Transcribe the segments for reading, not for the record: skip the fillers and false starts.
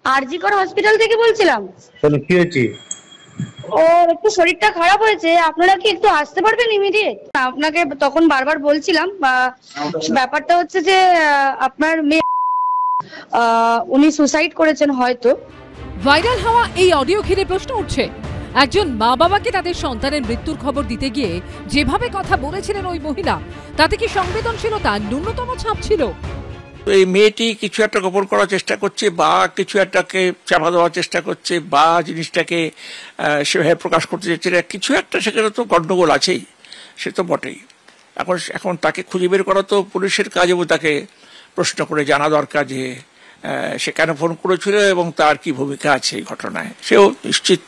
আরজি কর হসপিটাল থেকে বলছিলাম। কি হয়েছে? ওর একটু শরীরটা খারাপ হয়েছে, আপনারা কি একটু আসতে পারবেন ইমিডিয়েট? আপনাকে তখন বারবার বলছিলাম, ব্যাপারটা হচ্ছে যে আপনার মেয়ে উনি সুসাইড করেছেন হয়তো। ভাইরাল হওয়া এই অডিও ঘিরে প্রশ্ন উঠছে, একজন মা বাবাকে তাদের সন্তানের মৃত্যুর খবর দিতে গিয়ে যেভাবে কথা বলেছিলেন ওই মহিলা, তাতে কি সংবেদনশীলতা ন্যূনতম ছাপ ছিল? এই মেয়েটি কিছু একটা গোপন করার চেষ্টা করছে, বা কিছু একটাকে চাপা দেওয়ার চেষ্টা করছে, বা জিনিসটাকে সেভাবে প্রকাশ করতে চাইছে, কিছু একটা সেখানে তো গন্ডগোল আছেই, সে তো বটেই। এখন তাকে খুঁজে বের করা তো পুলিশের কাজ, এবং তাকে প্রশ্ন করে জানা দরকার যে সে কেন ফোন করেছিল এবং তার কি ভূমিকা আছে এই ঘটনায়, সেও নিশ্চিত।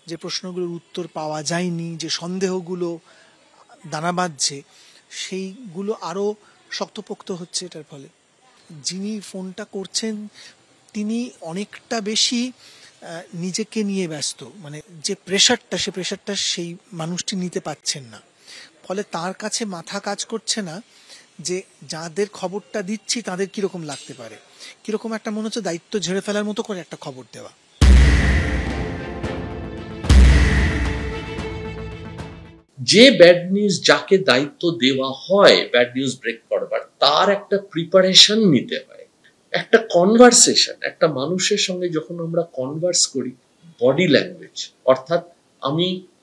যে প্রশ্নগুলোর উত্তর পাওয়া যায়নি, যে সন্দেহগুলো দানা বাঁধছে, সেইগুলো আরও শক্তপোক্ত হচ্ছে এটার ফলে। যিনি ফোনটা করছেন তিনি অনেকটা বেশি নিজেকে নিয়ে ব্যস্ত, মানে যে প্রেশারটা, সে প্রেশারটা সেই মানুষটি নিতে পারছেন না। ফলে তার কাছে মাথা কাজ করছে না যে যাদের খবরটা দিচ্ছি তাদের কীরকম লাগতে পারে, কীরকম একটা মনে হচ্ছে দায়িত্ব ঝেড়ে ফেলার মতো করে একটা খবর দেওয়া। যে ব্যাড নিউজ, যাকে দায়িত্ব দেওয়া হয় ব্যাড নিউজ ব্রেক করবার, তার একটা প্রিপারেশন নিতে হয়, একটা কনভারসেশন। একটা মানুষের সঙ্গে যখন আমরা কনভার্স করি, বডি ল্যাঙ্গুয়েজ, অর্থাৎ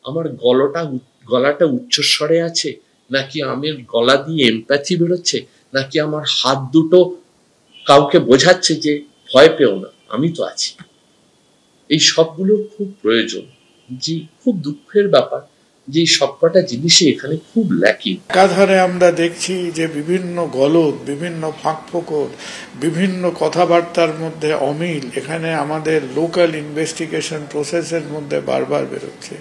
আমার গলাটা উচ্চস্বরে আছে, নাকি আমার গলা দিয়ে এমপ্যাথি বেরোচ্ছে, নাকি আমার হাত দুটো কাউকে বোঝাচ্ছে যে ভয় পেও না, আমি তো আছি। এই সবগুলোর খুব প্রয়োজন। যে খুব দুঃখের ব্যাপার যে সবকটা জিনিসই এখানে খুব ল্যাকিং। একাধারে আমরা দেখছি যে বিভিন্ন গলদ, বিভিন্ন ফাঁকফোকর, বিভিন্ন কথাবার্তার মধ্যে অমিল এখানে আমাদের লোকাল ইনভেস্টিগেশন প্রসেসের মধ্যে বারবার বেরোচ্ছে।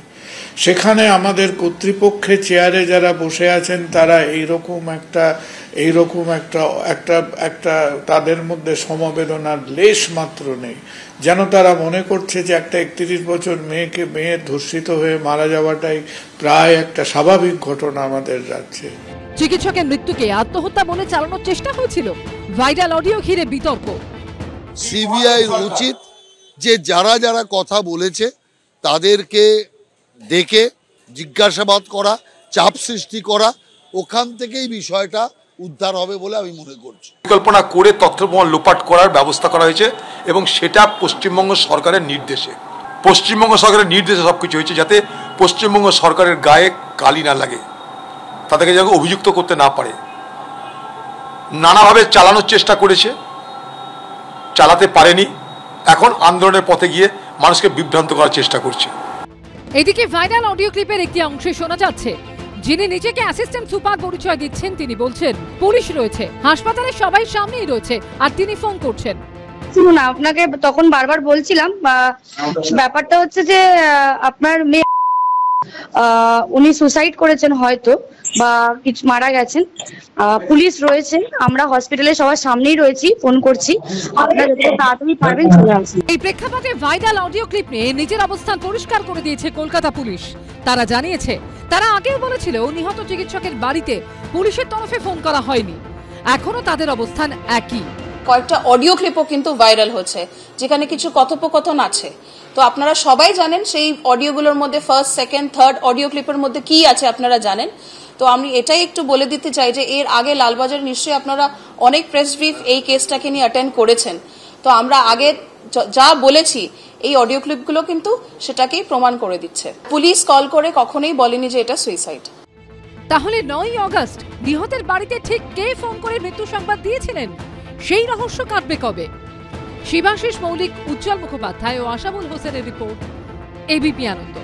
সেখানে আমাদের কর্তৃপক্ষের চেয়ারে যারা বসে আছেন তারা এইরকম একটা তাদের মধ্যে সমবেদনার লেশ মাত্র নেই। যেন তারা মনে করছে যে একটা 31 বছর মেয়ে ধর্ষিত হয়ে মারা যাওয়াটাই প্রায় একটা স্বাভাবিক ঘটনা আমাদের রাজ্যে। চিকিৎসকের মৃত্যুকে আত্মহত্যা বলে চালানোর চেষ্টা হয়েছিল। ভাইরাল অডিও ঘিরে বিতর্ক। সিবিআই উচিত যে যারা যারা কথা বলেছে তাদেরকে ডেকে জিজ্ঞাসাবাদ করা, চাপ সৃষ্টি করা, ওখান থেকেই বিষয়টা উদ্ধার হবে বলে আমি মনে করছি। পরিকল্পনা করে তথ্যপ্রমাণ লোপাট করার ব্যবস্থা করা হয়েছে, এবং সেটা পশ্চিমবঙ্গ সরকারের নির্দেশে সবকিছু হয়েছে, যাতে পশ্চিমবঙ্গ সরকারের গায়ে কালি না লাগে, তাদেরকে যেন অভিযুক্ত করতে না পারে। নানাভাবে চালানোর চেষ্টা করেছে, চালাতে পারেনি, এখন আন্দোলনের পথে গিয়ে মানুষকে বিভ্রান্ত করার চেষ্টা করছে। এদিকে ভাইরাল অডিও ক্লিপের একটি অংশে শোনা যাচ্ছে, যিনি নিজেকে অ্যাসিস্ট্যান্ট সুপার পরিচয় দিচ্ছেন তিনি বলছেন পুলিশ রয়েছে, হাসপাতালে সবাই সামনেই রয়েছে, আর তিনি ফোন করছেন। শুনুন, আপনাকে তখন বারবার বলছিলাম, ব্যাপারটা হচ্ছে যে আপনার মেয়ে উনি সুসাইড করেছেন হয়তো, বা কিছু মারা গেছেন। পুলিশ রয়েছে, আমরা হসপিটালে সবার সামনেই রয়েছি, ফোন করছি, আপনারা যত তাড়াতাড়ি পারবেন চলে আসুন। এই প্রেক্ষাপটে ভাইরাল অডিও ক্লিপ নিয়ে নিজের অবস্থান পরিষ্কার করে দিয়েছে কলকাতা পুলিশ। তারা জানিয়েছে, তারা আগেও বলেছিল নিহত চিকিৎসকের বাড়িতে পুলিশের তরফে ফোন করা হয়নি, এখনো তাদের অবস্থান একই। কয়েকটা অডিও ক্লিপও কিন্তু ভাইরাল হচ্ছে, যেখানে কিছু কথোপকথন আছে। তো আপনারা সবাই জানেন সেই অডিওগুলোর মধ্যে ফার্স্ট, সেকেন্ড, থার্ড অডিও ক্লিপের মধ্যে কি আছে আপনারা জানেন। তো আমি এটাই একটু বলে দিতে চাই যে এর আগে লালবাজার নিশ্চয়ই আপনারা অনেক প্রেস ব্রিফ এই কেসটাকে নিয়ে অ্যাটেন্ড করেছেন। তো আমরা আগে যা বলেছি এই অডিও ক্লিপগুলো কিন্তু সেটাকেই প্রমাণ করে দিচ্ছে। পুলিশ কল করে কখনোই বলেনি যে এটা সুইসাইড। তাহলে 9ই আগস্ট নিহতের বাড়িতে ঠিক কে ফোন করে মৃত্যু সংবাদ দিয়েছিলেন, সেই রহস্য কাটবে কবে? শিবাশিস মৌলিক, উজ্জ্বল মুখোপাধ্যায় ও আশাবুল হোসেনের রিপোর্ট, এবিপি আনন্দ।